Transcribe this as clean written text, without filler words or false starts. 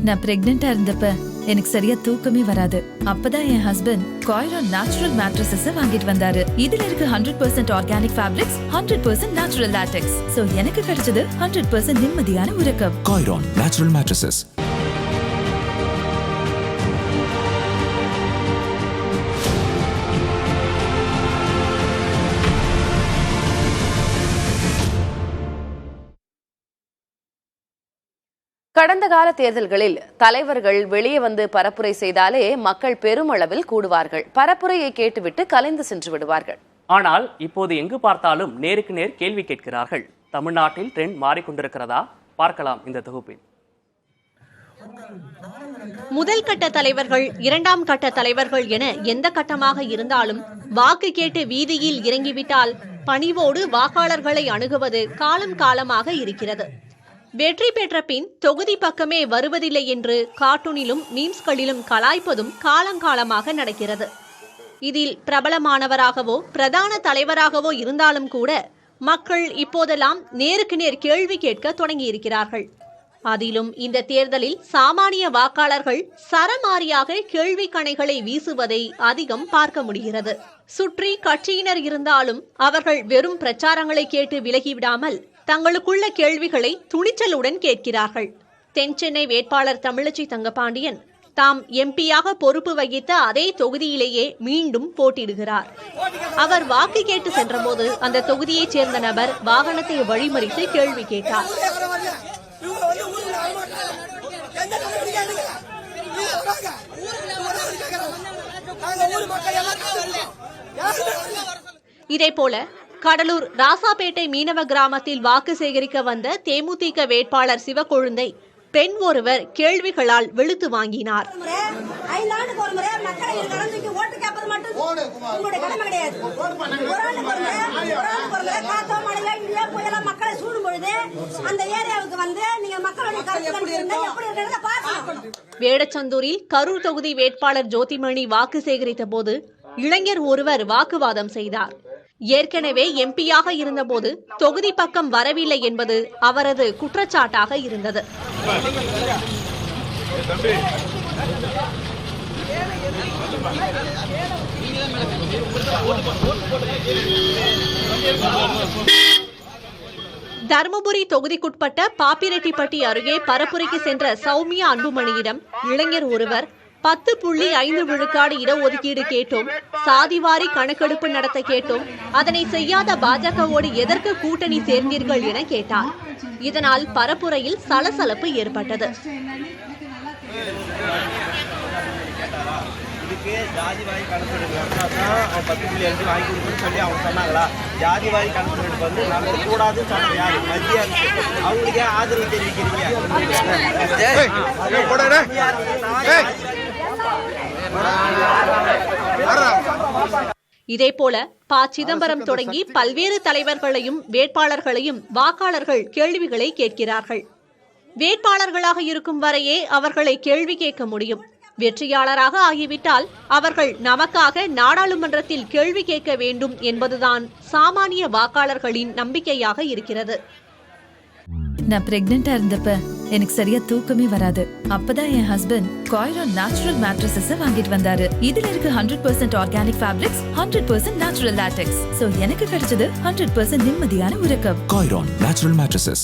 நான் பிரெக்னெண்டா இருந்தப்ப எனக்கு சரியா தூக்கமே வராது. அப்பதான் என் ஹஸ்பண்ட் காய்ரான் நேச்சுரல் மேட்ரஸஸ் வாங்கிட்டு வந்தாரு. இதுல இருக்கு 100% organic fabrics, 100% natural latex. So எனக்கு கிடைச்சது 100% நிம்மதியான உறக்கம். காய்ரான் நேச்சுரல் மேட்ரஸஸ். கடந்த கால தேர்தல்களில் தலைவர்கள் வெளியே வந்து பரப்புரை செய்தாலே மக்கள் பெருமளவில் கூடுவார்கள். பரப்புரையை கேட்டுவிட்டு கலைந்து சென்று விடுவார்கள். ஆனால் இப்போது எங்கு பார்த்தாலும் நேருக்கு நேர் கேள்வி கேட்கிறார்கள். தமிழ்நாட்டில் ட்ரெண்ட் மாறிக்கொண்டிருக்கிறதா? பார்க்கலாம் இந்த தொகுப்பில். முதல் கட்ட தலைவர்கள், இரண்டாம் கட்ட தலைவர்கள் என எந்த கட்டமாக இருந்தாலும் வாக்கு கேட்டு வீதியில் இறங்கிவிட்டால் பணிவோடு வாக்காளர்களை அணுகுவது காலம் காலமாக இருக்கிறது. வெற்றி பெற்ற பின் தொகுதி பக்கமே வருவதில்லை என்று கார்ட்டூனிலும் மீம்ஸ்களிலும் கலாய்ப்பதும் காலங்காலமாக நடக்கிறது. இதில் பிரபலமானவராகவோ பிரதான தலைவராகவோ இருந்தாலும் கூட மக்கள் இப்போதெல்லாம் நேருக்கு நேர் கேள்வி கேட்க தொடங்கியிருக்கிறார்கள். அதிலும் இந்த தேர்தலில் சாமானிய வாக்காளர்கள் சரமாரியாக கேள்வி கணைகளை வீசுவதை அதிகம் பார்க்க முடிகிறது. சுற்றி கட்சியினர் இருந்தாலும் அவர்கள் வெறும் பிரச்சாரங்களை கேட்டு விலகிவிடாமல் தங்களுக்குள்ள கேள்விகளை துணிச்சலுடன் கேட்கிறார்கள். தென் சென்னை வேட்பாளர் தமிழச்சி தங்கபாண்டியன் தாம் எம்பியாக பொறுப்பு வகித்த அதே தொகுதியிலேயே மீண்டும் போட்டியிடுகிறார். அவர் வாக்கு கேட்டு சென்றபோது அந்த தொகுதியைச் சேர்ந்த நபர் வாகனத்தை வழிமறித்து கேள்வி கேட்டார். இதேபோல கடலூர் ராசாப்பேட்டை மீனவ கிராமத்தில் வாக்கு சேகரிக்க வந்த தேமுதிக வேட்பாளர் சிவக்கொழுந்தை பெண் ஒருவர் கேள்விகளால் வெளுத்து வாங்கினார். வேடச்சந்தூரில் கரூர் தொகுதி வேட்பாளர் ஜோதிமணி வாக்கு சேகரித்த போது இளைஞர் ஒருவர் வாக்குவாதம் செய்தார். ஏற்கனவே எம்பியாக இருந்தபோது தொகுதி பக்கம் வரவில்லை என்பது அவரது குற்றச்சாட்டாக இருந்தது. தருமபுரி தொகுதிக்குட்பட்ட பாப்பிரெட்டிப்பட்டி அருகே பரப்புரைக்கு சென்ற சௌமியா அன்புமணியிடம் இளைஞர் ஒருவர் 10.5 விழுக்காடு இடஒதுக்கீடு கேட்டோம், சாதிவாரி கணக்கெடுப்பு நடத்த கேட்டோம், அதனை செய்யாத பாஜகவோடு எதற்கு கூட்டணி சேர்ந்தீர்கள் என கேட்டார். இதனால் பரப்புரையில் சலசலப்பு ஏற்பட்டது. ஜாதிவாரி கணக்கெடுப்பு 10.5 வாங்கி கொடுக்குன்னு சொல்லி அவங்க சொன்னாங்களா? ஜாதிவாரி கணக்கெடுப்பு வந்து நம்ம கூடாதுன்னு சொன்னாங்க. யாரு? மத்திய அரசு. அவங்களுக்கே ஆதரவு தெரிவிக்கிறீங்க. இதேபோல ப. சிதம்பரம் தொடங்கி பல்வேறு தலைவர்களையும் வேட்பாளர்களையும் வாக்காளர்கள் கேள்விகளை கேட்கிறார்கள். வேட்பாளர்களாக இருக்கும் வரையே அவர்களை கேள்வி கேட்க முடியும். வெற்றியாளராக ஆகிவிட்டால் அவர்கள் நமக்காக நாடாளுமன்றத்தில் கேள்வி கேட்க வேண்டும் என்பதுதான் சாமானிய வாக்காளர்களின் நம்பிக்கையாக இருக்கிறது. நான் பிரெக்னெண்டா இருந்தப்ப எனக்கு சரியா தூக்கமே வராது. அப்பதான் என் ஹஸ்பண்ட் காய்ரான் நேச்சுரல் மேட்ரஸஸ் வாங்கிட்டு வந்தாரு. இதுல இருக்கு 100% organic fabrics, 100% natural latex. So எனக்கு கிடைச்சது 100% நிம்மதியான உறக்கம். காய்ரான் நேச்சுரல் மேட்ரஸஸ்.